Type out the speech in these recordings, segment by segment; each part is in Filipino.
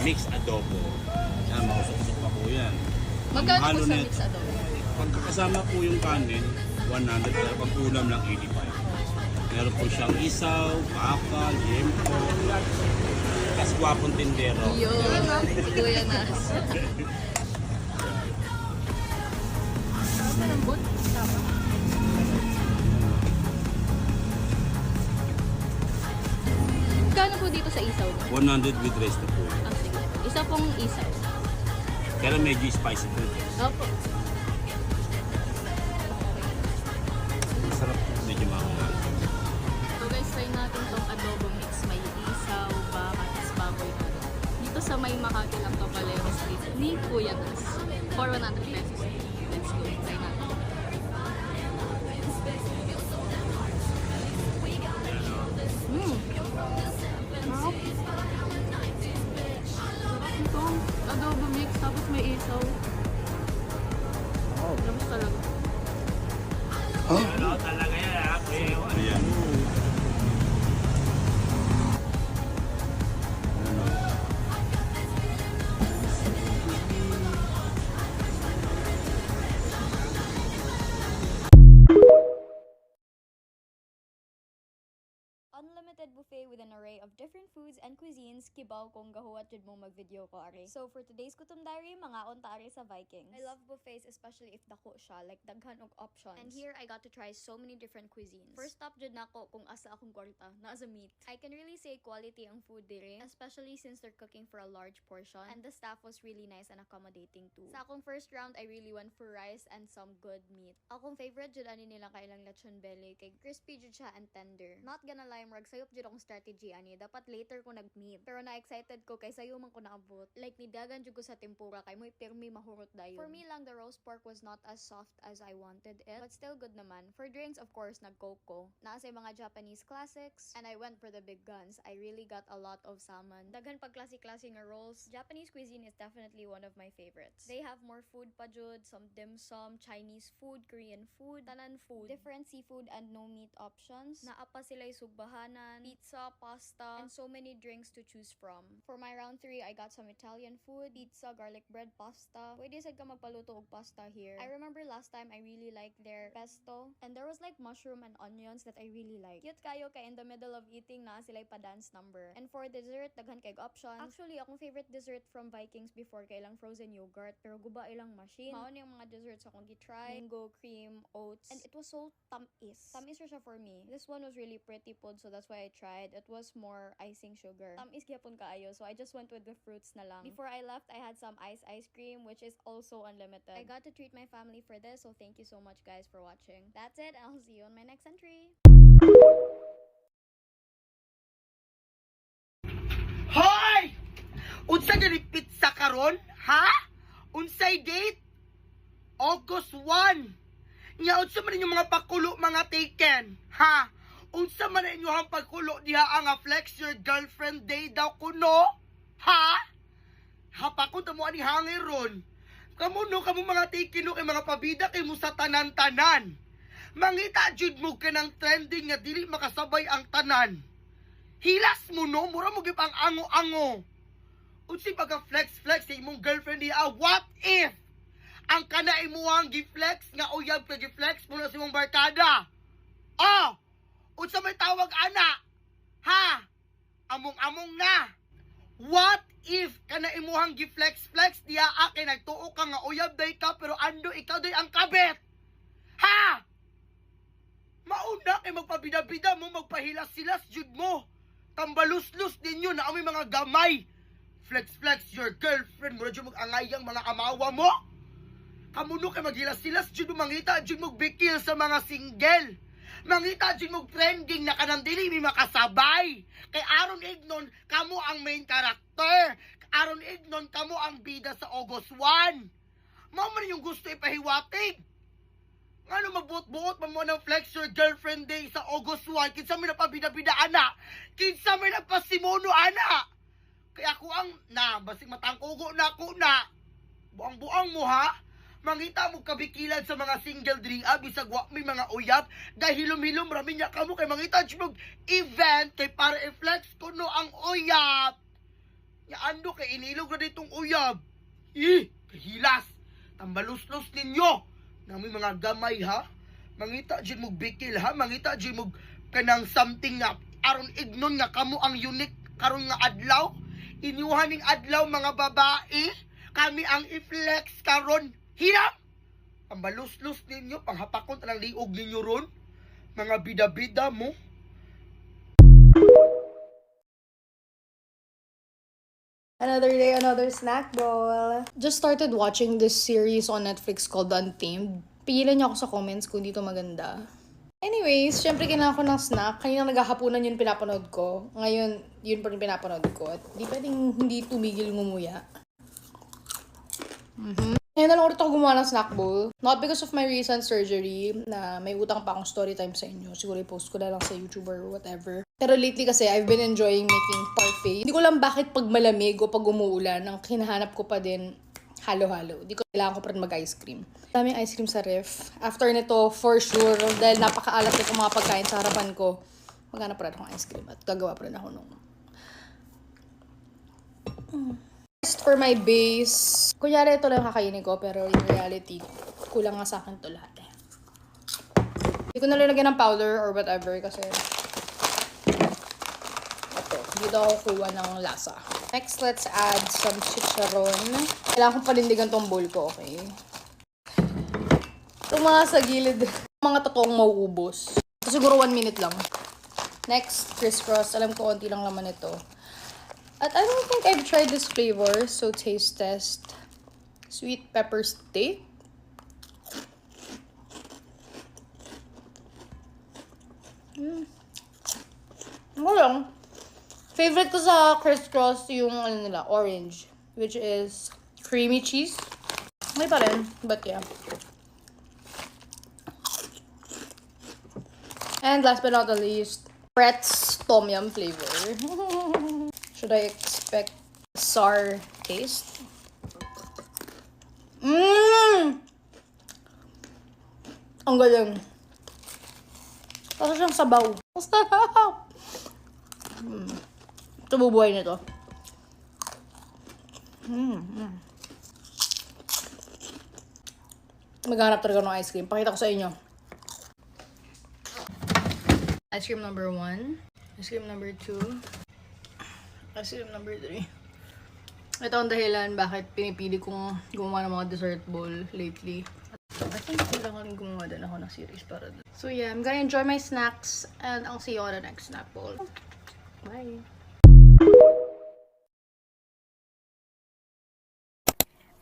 mixed adobo. Yan, mausok-usok pa po yan. Magkano Halo po sa net. mix adobo? Pagkakasama po yung kanin, 100, pero pag ulam lang 85. Meron po siyang isaw, baka, liempo, tas gwapong tindero. Yun, si Kuya Nas. Sarap ng bot. Magkano po dito sa isaw niya? 100 with rice na po. Ah, sige. Isa pong isaw. Pero medyo spicy po. Opo. Masarap po, medyo maanghang. So guys, try natin tong adobo mix. May isaw, baka, tas baboy. Dito sa may Makati lang to Palero Street ni Kuya Nas. For 100 pesos. Let's go. Try natin. Sarap. Itong adobo mix, tapos may isaw. Lamas talaga. Ano talaga yan, ha? Ayan. Unlimited buffet with an array of different foods and cuisines, kibaw kung gahuwat jud mo mag-video ko ari. So for today's Kutom Diary, mga onta ari sa Vikings. I love buffets especially if dako siya, like daghan og options. And here I got to try so many different cuisines. First stop jud nako kung asa akong kwarta, naa sa meat. I can really say quality ang food dire, especially since they're cooking for a large portion and the staff was really nice and accommodating too. Sa akong first round, I really went for rice and some good meat. Akong favorite jud ani nila kailang lechon belly kay crispy jud siya and tender. Not gonna lie, murag sayop jud akong strategy ani, dapat later ko nag-meat. Pero na-excited ko kay sayo man ko naabot. Like nidagan jud ko sa tempura kay mo'y pirmi mahurot dayon. For me lang, the roast pork was not as soft as I wanted it, but still good naman. For drinks, of course, nag-coke ko. Naasa yung mga Japanese classics, and I went for the big guns. I really got a lot of salmon. Daghan pag klase-klase nga rolls. Japanese cuisine is definitely one of my favorites. They have more food pa jud, some dim sum, Chinese food, Korean food, tanan food, different seafood and no meat options. Naa pa sila sugbahanan, pizza, pasta, and so many drinks to choose from. For my round 3, I got some Italian food, pizza, garlic bread, pasta. Pwede sad ka magpaluto og pasta here. I remember last time I really liked their pesto, and there was like mushroom and onions that I really like. Cute kayo kay in the middle of eating na sila pa dance number. And for dessert, daghan kay options. Actually, akong favorite dessert from Vikings before kay ilang frozen yogurt, pero guba ilang machine. Mao ni yung mga desserts akong gitry, mango, cream, oats, and it was so tamis. Tamis siya for me. This one was really pretty pod, so that's why I tried. It was more icing sugar. Tamis gyapon kaayo, so I just went with the fruits na lang. Before I left, I had some ice cream, which is also unlimited. I got to treat my family for this, so thank you so much guys for watching. That's it, and I'll see you on my next entry. Hoy! Unsa gani pizza karon? Ha? Unsay date? August 1. Nya unsa man inyong mga pakulo mga taken? Ha? Unsa man inyong pagkulo diha ang flex your girlfriend day daw kuno? Ha? Hapakon mo ani hangir ron. Kamu mga taken kay mga pabida kay mo sa tanan-tanan. Mangita jud mo kanang trending nga dili makasabay ang tanan. Hilas mo no, mura mo gipang ango-ango. Unsi baga flex-flex sa imong girlfriend diha, what if ang kana imuhang gi-flex nga uyab ka gi-flex mo na sa imong barkada? Oh! Unsa may tawag ana? Ha? Among-among na. What if kana imuhang gi-flex-flex diha kay nagtuo ka nga uyab day ka pero ando ikaw day ang kabit? Ha? Mauna kay magpabida-bida mo, magpahilas-silas jud mo. Tambalus-lus ninyo na amoy mga gamay. Flex-flex your girlfriend mo na jud mag-angayang mga amawa mo. Kamuno kay maghilas-silas jud mo, mangita jud mo bikil sa mga single. Mangita jud mo trending na kanang dili mi makasabay. Kay aron ignon kamo ang main character. Aron ignon kamo ang bida sa August 1. Mao man yung gusto ipahiwatig. Ngano magbuot-buot pa mo ng flex your girlfriend day sa August 1? Kinsa may napabida-bida ana? Kinsa may napasimono ana? Kaya ako ang basig matangkugo na ako na. Buang-buang mo ha? Mangita mo kabikilan sa mga single diri bisag wa may mga uyab. Dahil hilom-hilom rami niya kamo kay mangita jud event kay para i-flex kuno ang uyab. Nya ando kay inilog na ditong uyab. Kahilas. Tambalos-los ninyo. Nami mga gamay ha. Mangita dyan mo bikil ha. Mangita dyan mo kanang something nga aron ignon nga kamo ang unique karon nga adlaw. Inyuhaning adlaw mga babae. Kami ang i-flex karon. Hirap! Tambalos-los ninyo. Panghapakon talang liog ninyo ron. Mga bida-bida mo. Another day, another snack bowl. Just started watching this series on Netflix called Untamed. Pigilan niyo ako sa comments kung dito maganda. Anyways, syempre kailangan ko ng snack. Kanina naghahapunan yun pinapanood ko. Ngayon, yun pa rin pinapanood ko. At di pwedeng hindi tumigil ngumuya. Ngayon na lang ulit ako gumawa ng snack bowl. Not because of my recent surgery na may utang pa akong story time sa inyo. Siguro i-post ko na lang sa YouTube or whatever. Pero lately kasi I've been enjoying making parfait. Hindi ko lang bakit pag malamig o pag umuulan, ang hinahanap ko pa din halo-halo. Hindi ko kailangan ko pa rin mag-ice cream. Daming ice cream sa ref. After nito, for sure, dahil napakaalat nito mga pagkain sa harapan ko, maghanap pa rin akong ice cream at gagawa pa rin ako nung for my base, kunyari ito lang kakainin ko, pero in reality, kulang nga sa akin ito lahat eh. Hindi ko nalalagyan ng powder or whatever kasi ito, dito ako kuha ng lasa. Next, let's add some chicharon. Kailangan kong panindigan tong bowl ko, okay? Itong mga sa gilid, mga totoong mauubos. So, siguro 1 minute lang. Next, crisscross. Alam ko, konti lang laman ito. At I don't think I've tried this flavor, so taste test. Sweet pepper steak. Ano lang. Favorite ko sa crisscross yung ano nila, orange, which is creamy cheese. May pa rin, but yeah. And last but not the least, Pret's Tom Yum flavor. Should I expect sour taste? Ang galing. Kasi siyang sabaw. Masarap! Ito bubuhay nito. Maghanap talaga ng ice cream. Pakita ko sa inyo. Ice cream number 1. Ice cream number 2. Ice cream number 3. Ito ang dahilan bakit pinipili kong gumawa ng mga dessert bowl lately. I think kailangan rin gumawa din ako ng series para doon. So yeah, I'm gonna enjoy my snacks and I'll see you on the next snack bowl. Bye!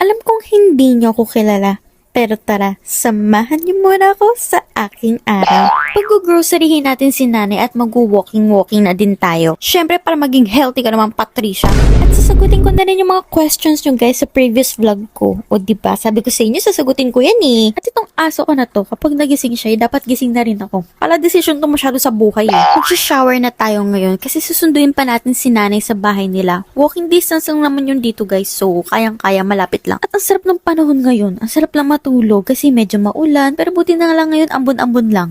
Alam kong hindi niyo ako kilala, pero tara, samahan niyo muna ako sa aking araw. Pag-groceryhin natin si nanay at mag-walking-walking na din tayo. Syempre para maging healthy ka naman, Patricia. At sasagutin ko na rin yung mga questions nyo guys sa previous vlog ko. O diba, sabi ko sa inyo, sasagutin ko yan eh. At itong aso ko na to, kapag nagising siya, dapat gising na rin ako. Pala decision to masyado sa buhay eh. Mag-shower na tayo ngayon kasi susunduin pa natin si nanay sa bahay nila. Walking distance lang naman yun dito guys, so kayang-kaya, malapit lang. At ang sarap ng panahon ngayon, ang sarap lang matulog kasi medyo maulan, pero buti na lang ngayon ambon-ambon lang.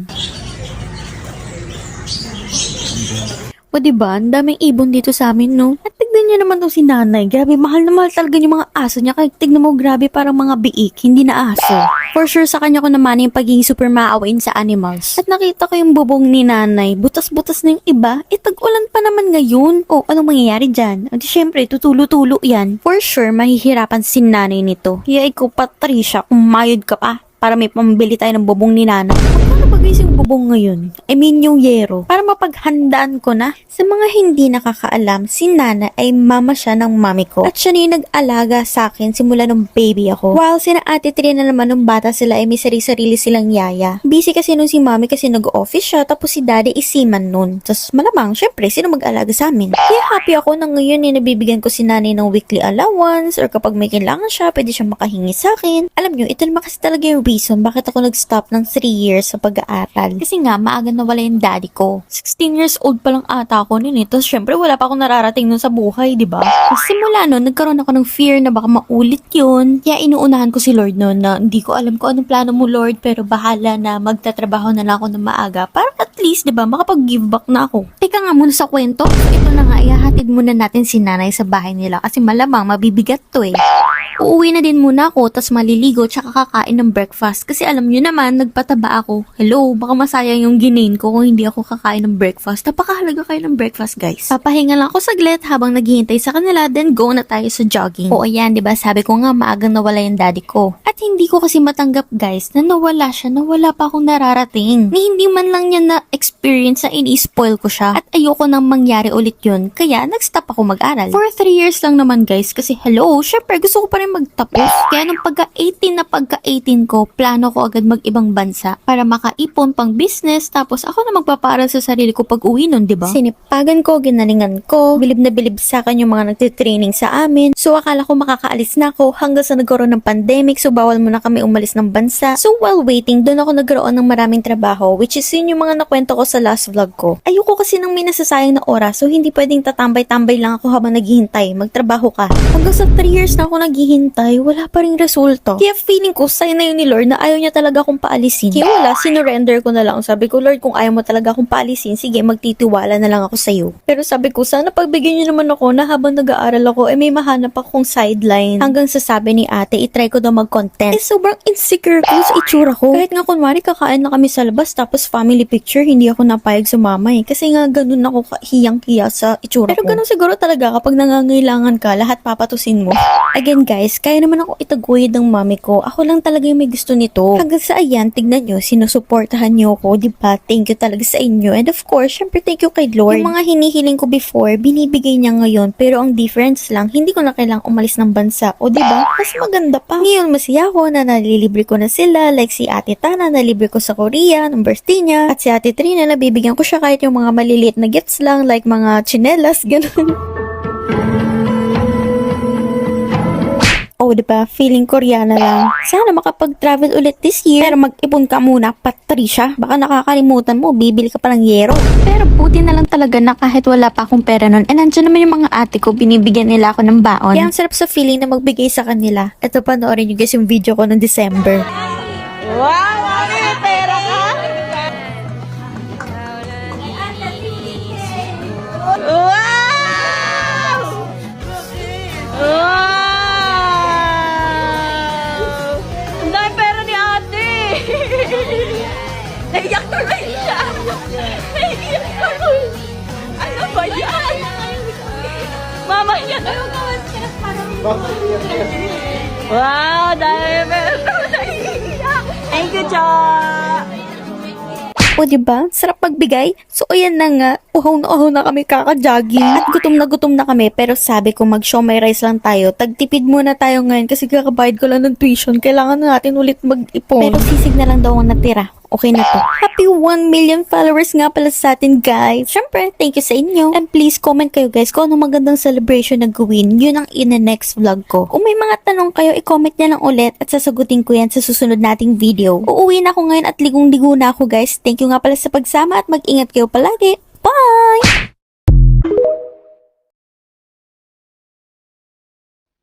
O diba, ang daming ibon dito sa amin, no? At tignan niyo naman tong si nanay. Grabe, mahal na mahal talaga yung mga aso niya. Kaya tignan mo, grabe, parang mga biik, hindi na aso. For sure, sa kanya ko naman yung pagiging super maawain sa animals. At nakita ko yung bubong ni nanay. Butas-butas na yung iba. Tag-ulan pa naman ngayon. O, anong mangyayari dyan? At syempre, tutulo-tulo yan. For sure, mahihirapan si nanay nito. Kaya ikaw, Patricia, kumayod ka pa para may pambili tayo ng bubong ni nanay. Paano ba guys yung bubong ngayon? I mean yung yero. Para mapaghandaan ko na. Sa mga hindi nakakaalam, si Nana ay mama siya ng mami ko. At siya na yung nag-alaga sa akin simula nung baby ako. While sina ate Tri na naman nung bata sila ay may sarili-sarili silang yaya. Busy kasi nung si mami kasi nag-office siya tapos si daddy isiman nun. Tapos malamang, syempre, sino mag-alaga sa amin? Kaya happy ako na ngayon eh nabibigyan ko si nanay ng weekly allowance or kapag may kailangan siya, pwede siya makahingi sa akin. Alam nyo, ito naman kasi talaga yung reason bakit ako nag-stop ng 3 years sa pag mag-aaral. Kasi nga, maaga nawala yung daddy ko. 16 years old pa lang ata ako nun eh. Tapos syempre, wala pa akong nararating nun sa buhay, di ba? Kasi simula nun, nagkaroon ako ng fear na baka maulit yun. Kaya inuunahan ko si Lord nun na hindi ko alam kung anong plano mo, Lord, pero bahala na magtatrabaho na lang ako ng maaga para at least, di ba, makapag-give back na ako. Teka nga muna sa kwento. Ito na nga, ihahatid muna natin si nanay sa bahay nila kasi malamang mabibigat to eh. Uuwi na din muna ako, tas maliligo, tsaka kakain ng breakfast. Kasi alam nyo naman, nagpataba ako. Hello, baka masayang yung ginain ko kung hindi ako kakain ng breakfast. Napakahalaga kayo ng breakfast, guys. Papahinga lang ako saglit habang naghihintay sa kanila, then go na tayo sa jogging. O ayan, diba, sabi ko nga maagang nawala yung daddy ko. At hindi ko kasi matanggap, guys, na nawala siya, nawala pa akong nararating. Ni hindi man lang niya na-experience na ini-spoil ko siya. At ayoko nang mangyari ulit yun, kaya nag-stop ako mag-aral. For 3 years lang naman, guys, kasi hello, syempre gusto ko pa rin magtapos. Kaya nung pagka-18 ko, plano ko agad mag-ibang bansa para makaipon pang business, tapos ako na magpaparal sa sarili ko pag uwi nun, diba? Sinipagan ko, ginalingan ko, bilib na bilib sa akin yung mga nagtitraining sa amin. So akala ko makakaalis na ako hanggang sa nagkaroon ng pandemic, so bawal muna kami umalis ng bansa. So while waiting, doon ako nagkaroon ng maraming trabaho, which is yun yung mga nakwento ko sa last vlog ko. Ayoko kasi nang may nasasayang na oras, so hindi pwedeng tatambay-tambay lang ako habang naghihintay. Magtrabaho ka. Hanggang sa 3 years na ako naghihintay, wala pa ring resulta. Kaya feeling ko, sign na yun ni Lord na ayaw niya talaga akong paalisin. Kaya wala, sinurrender ko na lang. Sabi ko, Lord, kung ayaw mo talaga akong paalisin, sige, magtitiwala na lang ako sa'yo. Pero sabi ko, sana pagbigyan niyo naman ako na habang nag-aaral ako, may mahanap akong sideline. Hanggang sa sabi ni ate, itry ko daw mag-content. Sobrang insecure ko sa itsura ko. Kahit nga kunwari, kakain na kami sa labas, tapos family picture, hindi ako napayag sumama eh. Kasi nga, ganun ako hiyang-hiya sa itsura ko. Pero ganun siguro talaga kapag nangangailangan ka, lahat papatusin mo. Again guys, kaya naman ako itaguyod ng mami ko. Ako lang talaga yung may gusto nito. Hanggang sa ayan, tignan nyo, sinusuportahan nyo ako, diba? Thank you talaga sa inyo. And of course, syempre thank you kay Lord. Yung mga hinihiling ko before, binibigay niya ngayon. Pero ang difference lang, hindi ko na kailangang umalis ng bansa. O diba? Mas maganda pa. Ngayon, masaya ako na nalilibre ko na sila. Like si Ate Tana, nalibre ko sa Korea, ng birthday niya. At si Ate Trina, nabibigyan ko siya kahit yung mga maliliit na gifts lang, like mga chinelas, ganun. Oh, diba? Feeling Koreana lang. Sana makapag-travel ulit this year. Pero mag-ipon ka muna, Patricia. Baka nakakalimutan mo, bibili ka pa ng yero. Pero buti na lang talaga na kahit wala pa akong pera nun. Nandiyan naman yung mga ate ko, binibigyan nila ako ng baon. Kaya ang sarap sa feeling na magbigay sa kanila. Ito, panoorin nyo guys yung video ko noong December. Wow! Ano yung pera ka? Wow! Wow! Ang dami pera ni ate! Naiyak tuloy siya! Naiyak tuloy! Ano ba yan? Mama yan! Wow! Dami pera! Naiyak! Thank you, Cha! O diba? Sarap magbigay. So ayan na nga, uhaw na kami kaka-jogging. At gutom na kami, pero sabi ko mag-show my rice lang tayo. Tagtipid muna tayo ngayon kasi kakabayad ko lang ng tuition. Kailangan na natin ulit mag-ipon. Pero sisig na lang daw ang natira. Okay na to. Happy 1 million followers nga pala sa atin, guys. Syempre, thank you sa inyo. And please comment kayo, guys, kung anong magandang celebration na gawin. Yun ang in-next vlog ko. Kung may mga tanong kayo, i-comment niya lang ulit at sasagutin ko yan sa susunod nating video. Uuwi na ako ngayon at ligong-ligo na ako, guys. Thank you nga pala sa pagsama at mag-ingat kayo palagi. Bye!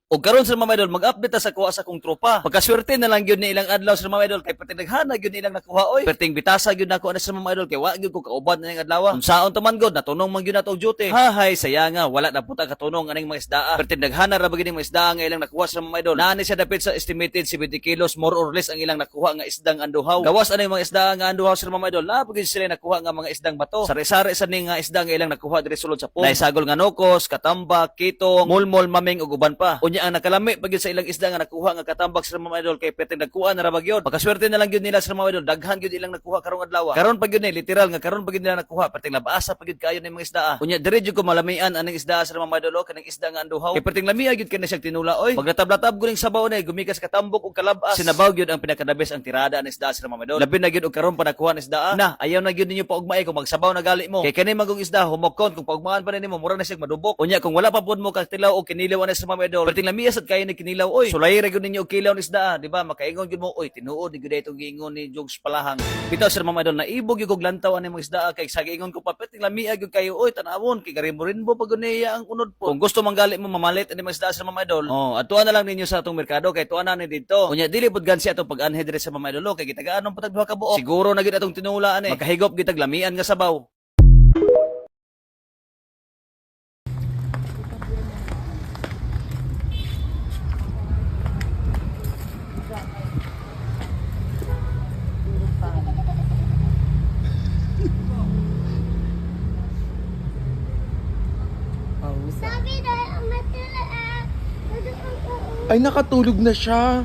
O karon sa mga idol, mag-update ta sa kuha sa kong tropa. Pagkaswerte na lang yun ni ilang adlaw sa mga idol kay patinaghana yun ilang nakuha oy. Perting bitasa yun nako na sa mga idol kay wa gyud ko kauban na yung adlaw. Unsaon to man god natunong man gyud nato og duty. Hahay saya nga wala na puta katunong aning mga isdaa. Perting naghana ra bagini mga isdaa nga ilang nakuha sa mga idol. Naani siya dapit sa estimated 70 kilos more or less ang ilang nakuha nga isdang anduhaw. Gawas aning mga isdaa nga anduhaw sa mga idol. La pagid sila nakuha nga mga isdang bato. Sari-sari sa ning nga isda nga ilang nakuha diri sulod sa pong. Naisagol nga nokos, katambak, kitong, mulmol, maming ug uban pa. Unya ang nakalami pagid sa ilang isda nga nakuha nga katambak sa mga idol kay perting nagkuha na ra bagyon. Pagkaswerte na lang gyud nila sa mga idol, daghan gyud ilang nakuha karong adlaw. Karon pag yun literal nga karon pag nila nakuha perting labaasa pagid kayo ng mga isda. Unya dire jud ko malamian aning isda sa mga idol kanang isda nga anduhaw. Kay perting lamiya gyud kani siyang tinula oy. Pag natablatab guling sabaw na gumikas katambok ug kalabas. Sinabaw gyud ang pinakadabes ang tirada ng isda sa mga idol. Labi na gyud og karon pa nakuha ng isda. Na ayaw na gyud ninyo paugmaay kung magsabaw na gali mo. Kay kani magong isda humokon kung paugmaan pa nimo mura na siyang madubok. Unya kung wala pa pud mo kag tilaw o kinilaw na sa mga idol perting lamias at kayo ni kinilaw, oy. Sulay ra gyud ninyo og kilaw ni isda, di ba? Makaingon gyud mo, oy, tinuod ni gyud itong giingon ni Jogs Palahang. Bitaw sir mga idol, naibog gyud og lantaw ani mga isda kay sa giingon ko papeting lamia gyud kayo, oy, tanawon kay garimbo pag niya ang unod po. Kung gusto manggali mo mamalit ani mga isda sir mga idol, atuan na lang ninyo sa atong merkado kay tuan na ni dito. Unya dili pud gansi atong pag-anhe dire sa mga idol kay gitagaanon patag duha ka buok. Siguro na gyud atong tinulaan makahigop gitag lamian nga sabaw. Ay, nakatulog na siya.